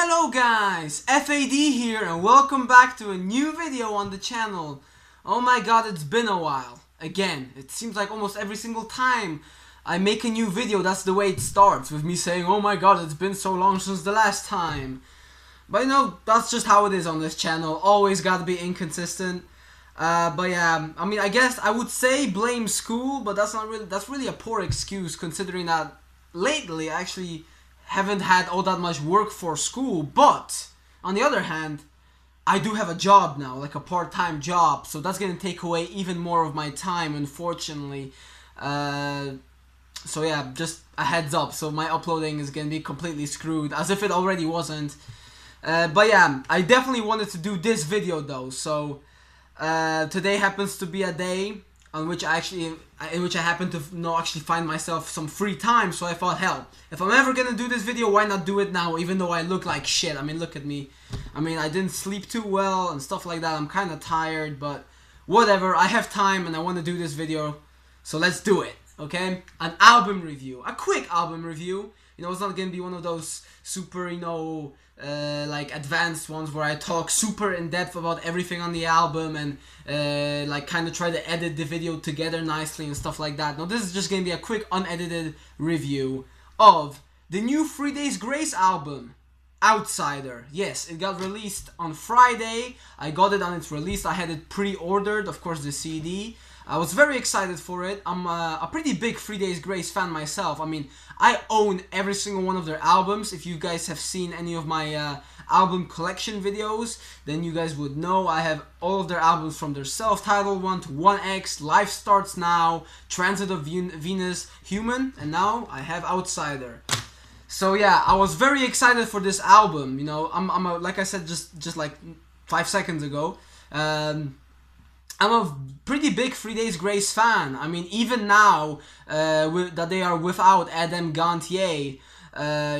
Hello guys, F.A.D here and welcome back to a new video on the channel. Oh my god, it's been a while. Again, it seems like almost every single time I make a new video, that's the way it starts, with me saying, oh my god, it's been so long since the last time. But you know, that's just how it is on this channel, always gotta be inconsistent. But yeah, I mean, I guess I would say blame school, but that's really a poor excuse considering that lately I actually haven't had all that much work for school. But on the other hand, I do have a job now, like a part-time job, so that's gonna take away even more of my time, unfortunately. So yeah, just a heads up, so my uploading is gonna be completely screwed, as if it already wasn't. But yeah, I definitely wanted to do this video though, so today happens to be a day on which I happen to actually find myself some free time, so I thought, hell, if I'm ever gonna do this video, why not do it now, even though I look like shit. I mean, look at me. I mean, I didn't sleep too well and stuff like that. I'm kind of tired, but whatever, I have time and I want to do this video, so let's do it, okay? An album review, a quick album review. You know, it's not gonna be one of those super, you know, like advanced ones where I talk super in depth about everything on the album and like kind of try to edit the video together nicely and stuff like that. No, this is just gonna be a quick unedited review of the new 3 Days Grace album, Outsider. Yes, it got released on Friday. I got it on its release. I had it pre-ordered, of course, the CD. I was very excited for it. I'm a pretty big 3 Days Grace fan myself. I mean, I own every single one of their albums. If you guys have seen any of my album collection videos, then you guys would know I have all of their albums from their self-titled one to 1X, Life Starts Now, Transit of Venus, Human, and now I have Outsider. So yeah, I was very excited for this album. You know, like I said just like 5 seconds ago. I'm a pretty big 3 Days Grace fan. I mean, even now that they are without Adam Gantier,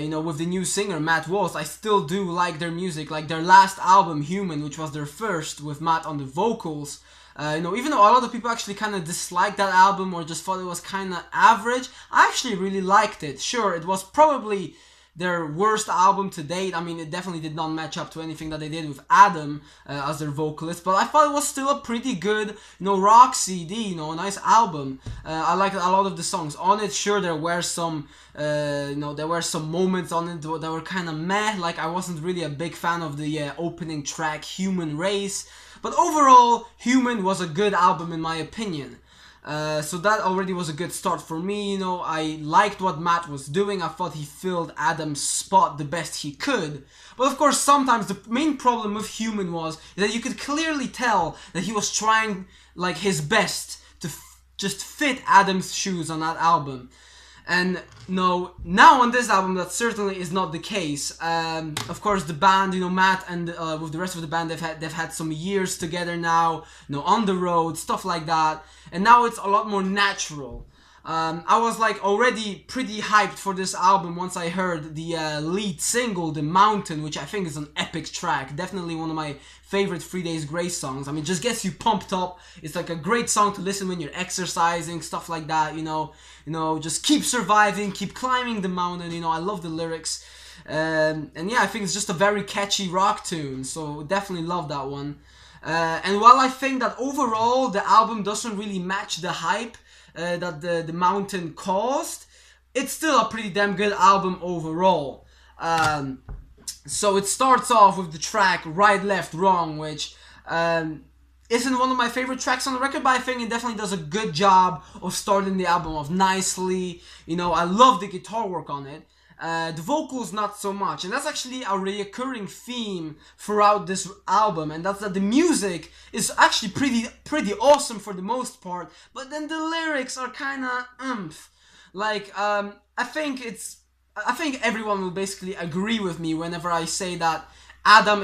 you know, with the new singer Matt Walsh, I still do like their music. Like their last album, Human, which was their first with Matt on the vocals. You know, even though a lot of people actually kind of disliked that album or just thought it was kind of average, I actually really liked it. Sure, it was probably their worst album to date. I mean, it definitely did not match up to anything that they did with Adam as their vocalist, but I thought it was still a pretty good, you know, rock CD, you know, a nice album. I liked a lot of the songs on it. Sure, there were some, you know, there were some moments on it that were kind of meh, like I wasn't really a big fan of the opening track, Human Race, but overall, Human was a good album in my opinion. So that already was a good start for me. You know, I liked what Matt was doing. I thought he filled Adam's spot the best he could. But of course, sometimes the main problem with Human was that you could clearly tell that he was trying like his best to just fit Adam's shoes on that album. And no, now on this album, that certainly is not the case. Of course, the band, you know, Matt and with the rest of the band, they've had some years together now, you know, on the road, stuff like that. And now it's a lot more natural. I was like already pretty hyped for this album once I heard the lead single, The Mountain, which I think is an epic track. Definitely one of my favorite 3 Days Grace songs. I mean, just gets you pumped up. It's like a great song to listen when you're exercising, stuff like that, you know. You know, just keep surviving, keep climbing the mountain, you know. I love the lyrics. And yeah, I think it's just a very catchy rock tune, so definitely love that one. And while I think that overall the album doesn't really match the hype that the Mountain caused, it's still a pretty damn good album overall. So it starts off with the track Right, Left, Wrong, which isn't one of my favorite tracks on the record, but I think it definitely does a good job of starting the album off nicely. You know, I love the guitar work on it. The vocals not so much, and that's actually a recurring theme throughout this album, and that's that the music is actually pretty awesome for the most part, but then the lyrics are kind of like I think everyone will basically agree with me whenever I say that Adam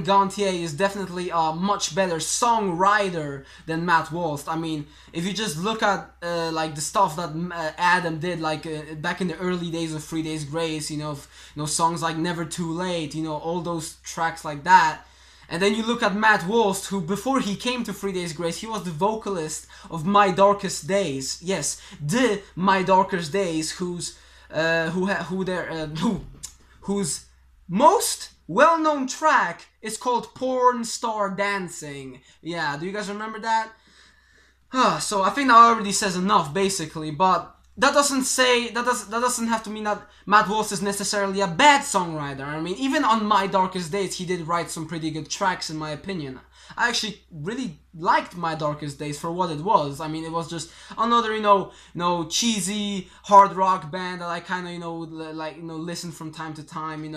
Gantier is definitely a much better songwriter than Matt Walsh. I mean, if you just look at like the stuff that Adam did, like back in the early days of 3 Days Grace, you know, songs like Never Too Late, you know, all those tracks like that. And then you look at Matt Walsh, who before he came to 3 Days Grace, he was the vocalist of My Darkest Days. Yes, the My Darkest Days, whose most well-known track is called Porn Star Dancing. Yeah, do you guys remember that? So I think that already says enough, basically, but that doesn't have to mean that Matt Walsh is necessarily a bad songwriter. I mean, even on My Darkest Days, he did write some pretty good tracks, in my opinion. I actually really liked My Darkest Days for what it was. I mean, it was just another, cheesy hard rock band that I kind of, listen from time to time.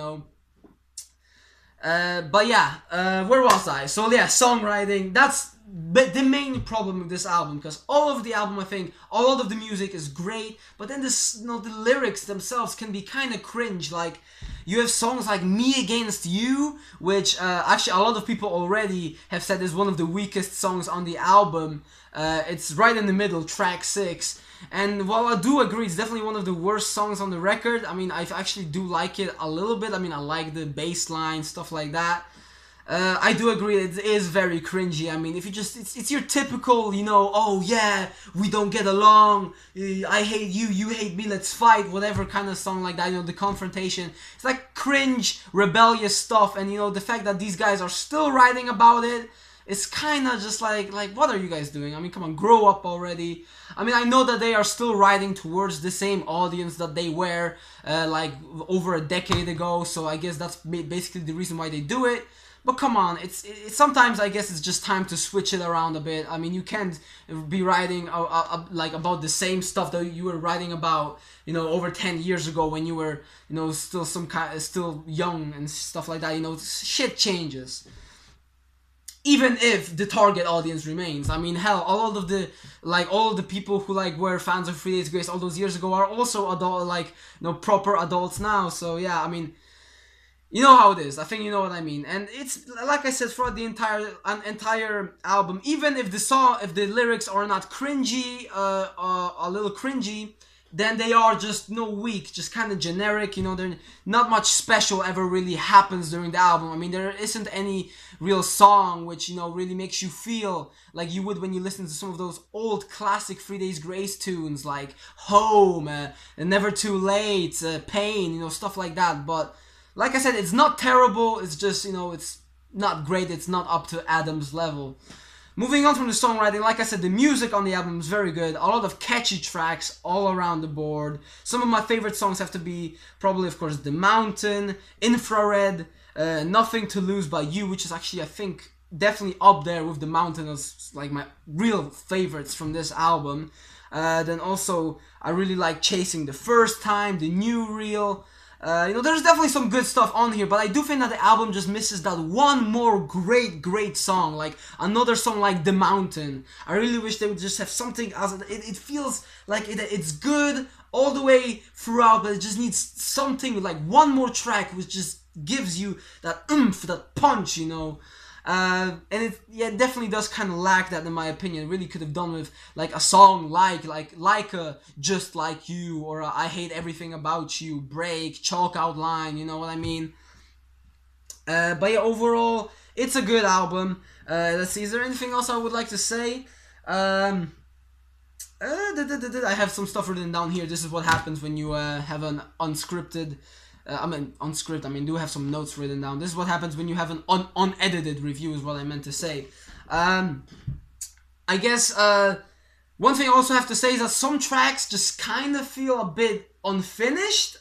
But yeah, where was I? So yeah, songwriting, that's the main problem with this album, because all of the album, I think, a lot of the music is great, but then the lyrics themselves can be kind of cringe. Like, you have songs like Me Against You, which actually a lot of people already have said is one of the weakest songs on the album. It's right in the middle, track 6. And while I do agree it's definitely one of the worst songs on the record, I mean, I actually do like it a little bit. I mean, I like the bass line, stuff like that. I do agree it is very cringy. I mean, if you just, it's your typical, oh yeah, we don't get along, I hate you, you hate me, let's fight, whatever kind of song like that, the confrontation. It's like cringe, rebellious stuff, and the fact that these guys are still writing about it, it's kind of just like, what are you guys doing? I mean, come on, grow up already. I mean, I know that they are still writing towards the same audience that they were, like, over a decade ago, so I guess that's basically the reason why they do it. But come on, it's sometimes I guess it's just time to switch it around a bit. I mean, you can't be writing like about the same stuff that you were writing about, over 10 years ago when you were, still young and stuff like that. Shit changes. Even if the target audience remains. I mean, hell, all of the people who were fans of 3 Days Grace all those years ago are also proper adults now. So yeah, I mean, you know how it is. I think you know what I mean. And it's, like I said, throughout the entire album, even if the lyrics are not cringy, a little cringy, then they are just weak, just kind of generic. There not much special ever really happens during the album. I mean, there isn't any real song which really makes you feel like you would when you listen to some of those old classic 3 Days Grace tunes like Home, Never Too Late, Pain, stuff like that. But like I said, it's not terrible, it's just, it's not great, it's not up to Adam's level. Moving on from the songwriting, like I said, the music on the album is very good. A lot of catchy tracks all around the board. Some of my favorite songs have to be probably, of course, The Mountain, Infrared, Nothing to Lose by You, which is actually, I think, definitely up there with The Mountain as like my real favorites from this album. Then also, I really like Chasing the First Time, The New Reel. There's definitely some good stuff on here, but I do think that the album just misses that one more great song, like another song like The Mountain. I really wish they would just have something else. It feels like it's good all the way throughout, but it just needs something, like one more track which just gives you that oomph, that punch, and it definitely does kind of lack that, in my opinion. It really could have done with like a song like Just Like You, or I Hate Everything About You, Break, Chalk Outline, you know what I mean? But yeah, overall, it's a good album. Let's see, is there anything else I would like to say? I have some stuff written down here. This is what happens when you have an unscripted do have some notes written down. This is what happens when you have an unedited review, is what I meant to say. I guess one thing I also have to say is that some tracks just kind of feel a bit unfinished,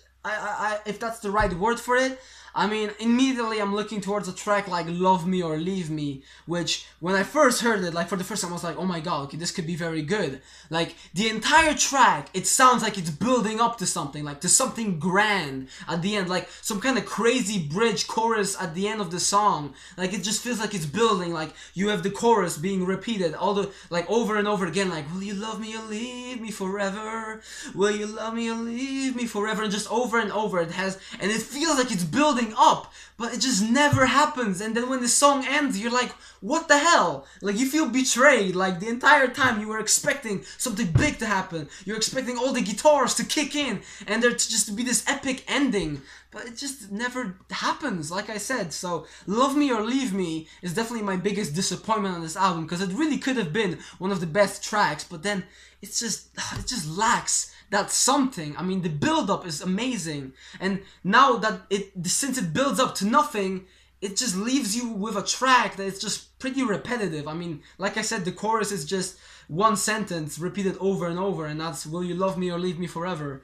if that's the right word for it. I mean, immediately I'm looking towards a track like Love Me or Leave Me, which when I first heard it, like for the first time, I was like, oh my god, okay, this could be very good. Like, the entire track, it sounds like it's building up to something, like to something grand at the end, like some kind of crazy bridge chorus at the end of the song. Like, it just feels like it's building, like you have the chorus being repeated all the, like, over and over again, like, will you love me or leave me forever? Will you love me or leave me forever? And just over and over it has, and it feels like it's building up, but it just never happens. And then when the song ends, you're like, what the hell? Like, you feel betrayed. Like, the entire time you were expecting something big to happen, you're expecting all the guitars to kick in and there to just be this epic ending but it just never happens, like I said. So Love Me or Leave Me is definitely my biggest disappointment on this album, because it really could have been one of the best tracks, but then it just lacks that something. I mean, the build-up is amazing, and now that since it builds up to nothing, it just leaves you with a track that is just pretty repetitive. I mean, like I said, the chorus is just one sentence repeated over and over, and that's "Will you love me or leave me forever?"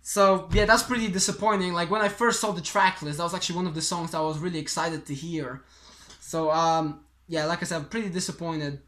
So yeah, that's pretty disappointing. Like when I first saw the track list, that was actually one of the songs that I was really excited to hear. So yeah, like I said, I'm pretty disappointed.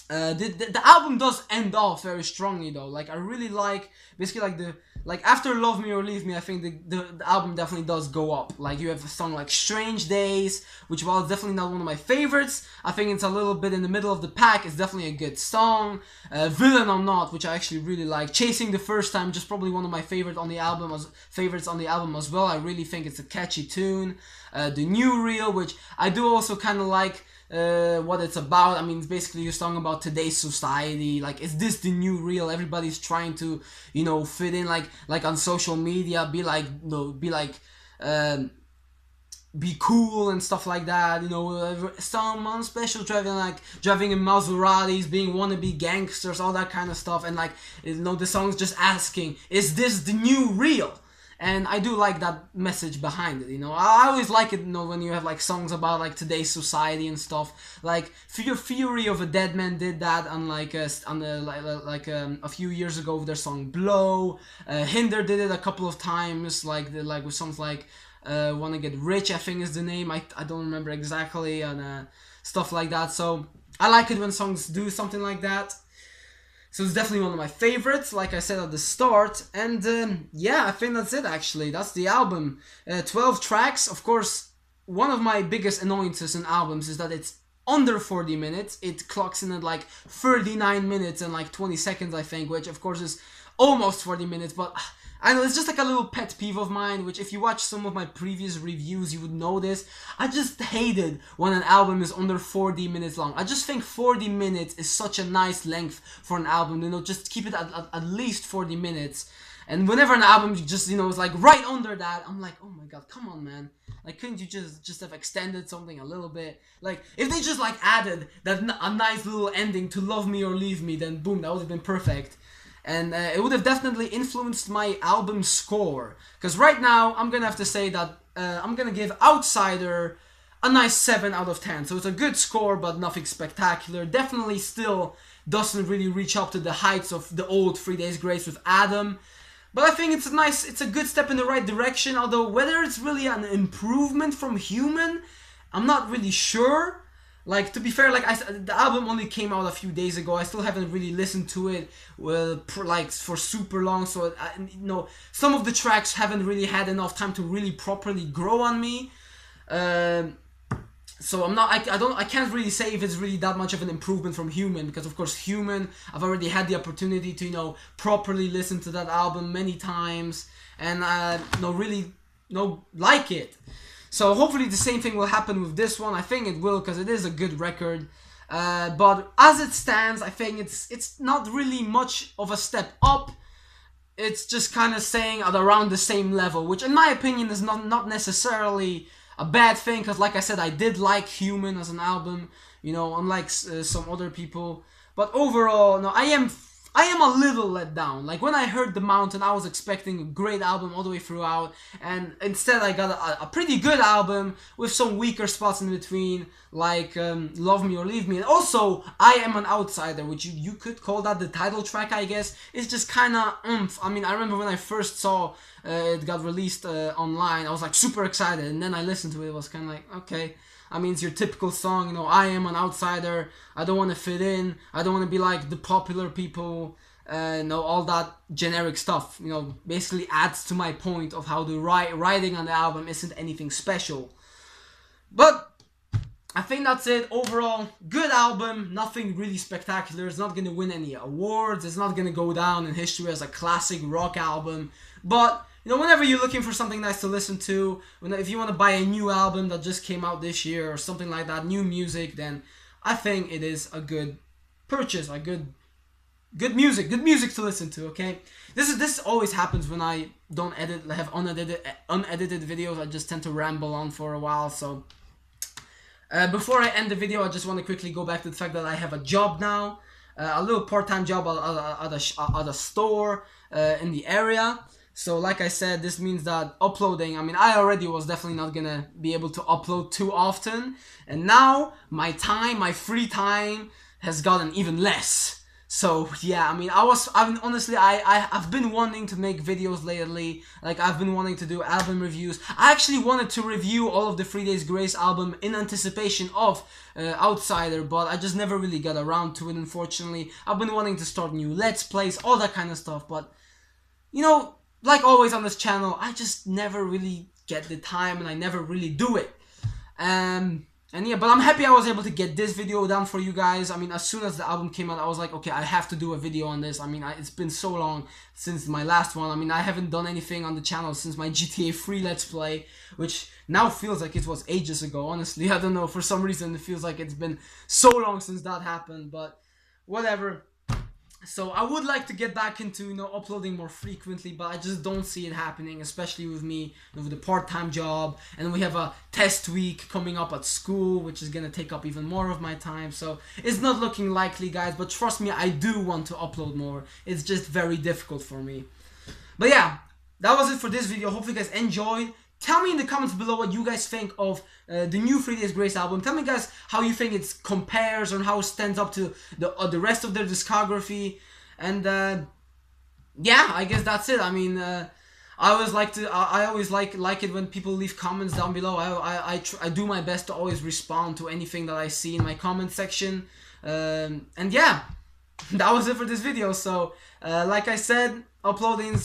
The album does end off very strongly though. Like I really like basically like after Love Me or Leave Me, I think the album definitely does go up. Like you have a song like Strange Days, which while it's definitely not one of my favorites, I think it's a little bit in the middle of the pack. It's definitely a good song. Villain or Not, which I actually really like. Chasing the First Time, just probably one of my favorites on the album as well. I really think it's a catchy tune. The New Real, which I do also kind of like. What it's about. I mean, it's basically a song about today's society. Like, is this the new real? Everybody's trying to, you know, fit in, like on social media, be cool and stuff like that. You know, someone special driving in Maseratis, being wannabe gangsters, all that kind of stuff. And like, you know, the song's just asking, is this the new real? And I do like that message behind it, you know. I always like it, you know, when you have like songs about like today's society and stuff. Like Fury of a Dead Man did that on like a few years ago with their song Blow. Hinder did it a couple of times, like with songs like Wanna Get Rich, I think is the name. I don't remember exactly, and stuff like that. So I like it when songs do something like that. So it's definitely one of my favorites, like I said at the start. And yeah, I think that's it actually. That's the album. 12 tracks. Of course, one of my biggest annoyances in albums is that it's under 40 minutes. It clocks in at like 39 minutes and like 20 seconds, I think, which of course is almost 40 minutes, but I know it's just like a little pet peeve of mine, which if you watch some of my previous reviews, you would know this. I just hated when an album is under 40 minutes long. I just think 40 minutes is such a nice length for an album, you know, just keep it at least 40 minutes. And whenever an album just, you know, is like right under that, I'm like, oh my god, come on, man. Like, couldn't you just have extended something a little bit? Like, if they just like added a nice little ending to Love Me or Leave Me, then boom, that would have been perfect. And it would have definitely influenced my album score. Because right now, I'm going to have to say that I'm going to give Outsider a nice 7 out of 10. So it's a good score, but nothing spectacular. Definitely still doesn't really reach up to the heights of the old 3 Days Grace with Adam. But I think it's a good step in the right direction. Although whether it's really an improvement from Human, I'm not really sure. Like, to be fair, like the album only came out a few days ago. I still haven't really listened to it for super long. So you know, some of the tracks haven't really had enough time to really properly grow on me. So I can't really say if it's really that much of an improvement from Human, because of course Human, I've already had the opportunity to, you know, properly listen to that album many times and really like it. So hopefully the same thing will happen with this one. I think it will, because it is a good record. But as it stands, I think it's not really much of a step up. It's just kind of staying at around the same level, which in my opinion is not necessarily a bad thing, because like I said, I did like Human as an album, you know, unlike some other people. But overall, no, I am a little let down. Like, when I heard The Mountain, I was expecting a great album all the way throughout, and instead I got a pretty good album with some weaker spots in between, like Love Me or Leave Me. And also, I Am an Outsider, which you could call that the title track, I guess. It's just kind of oomph. I mean, I remember when I first saw it got released online, I was like super excited, and then I listened to it, it was kind of like, okay. I mean, it's your typical song, you know, I am an outsider, I don't want to fit in, I don't want to be like the popular people, you know, all that generic stuff, you know, basically adds to my point of how the writing on the album isn't anything special. But I think that's it. Overall, good album, nothing really spectacular. It's not going to win any awards, it's not going to go down in history as a classic rock album, but you know, whenever you're looking for something nice to listen to, if you want to buy a new album that just came out this year or something like that, new music, then I think it is a good purchase, a good good music to listen to. Okay, this always happens when I don't have unedited videos. I just tend to ramble on for a while. So before I end the video, I just want to quickly go back to the fact that I have a job now, a little part-time job at a store in the area. So like I said, this means that uploading, I mean, I already was definitely not gonna be able to upload too often, and now my free time has gotten even less. So yeah, I mean, honestly, I've been wanting to make videos lately. Like, I've been wanting to do album reviews. I actually wanted to review all of the 3 Days Grace album in anticipation of Outsider, but I just never really got around to it, unfortunately. I've been wanting to start new Let's Plays, all that kind of stuff, but you know, like always on this channel, I just never really get the time, and I never really do it. And yeah, but I'm happy I was able to get this video done for you guys. I mean, as soon as the album came out, I was like, okay, I have to do a video on this. I mean, it's been so long since my last one. I mean, I haven't done anything on the channel since my GTA 3 Let's Play, which now feels like it was ages ago, honestly. I don't know, for some reason it feels like it's been so long since that happened, but whatever. So I would like to get back into, you know, uploading more frequently, but I just don't see it happening, especially with me, with the part-time job, and we have a test week coming up at school, which is gonna take up even more of my time. So it's not looking likely, guys, but trust me, I do want to upload more. It's just very difficult for me. But yeah, that was it for this video. Hopefully you guys enjoyed. Tell me in the comments below what you guys think of the new 3 Days Grace album. Tell me, guys, how you think it compares and how it stands up to the rest of their discography. And yeah, I guess that's it. I mean, I always like it when people leave comments down below. I do my best to always respond to anything that I see in my comment section. And yeah, that was it for this video. So like I said, uploading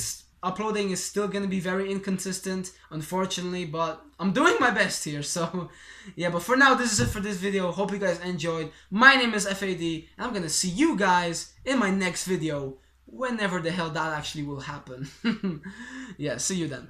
is still gonna be very inconsistent, unfortunately, but I'm doing my best here. So yeah, but for now, this is it for this video. Hope you guys enjoyed. My name is F.A.D, and I'm gonna see you guys in my next video, whenever the hell that actually will happen. Yeah, see you then.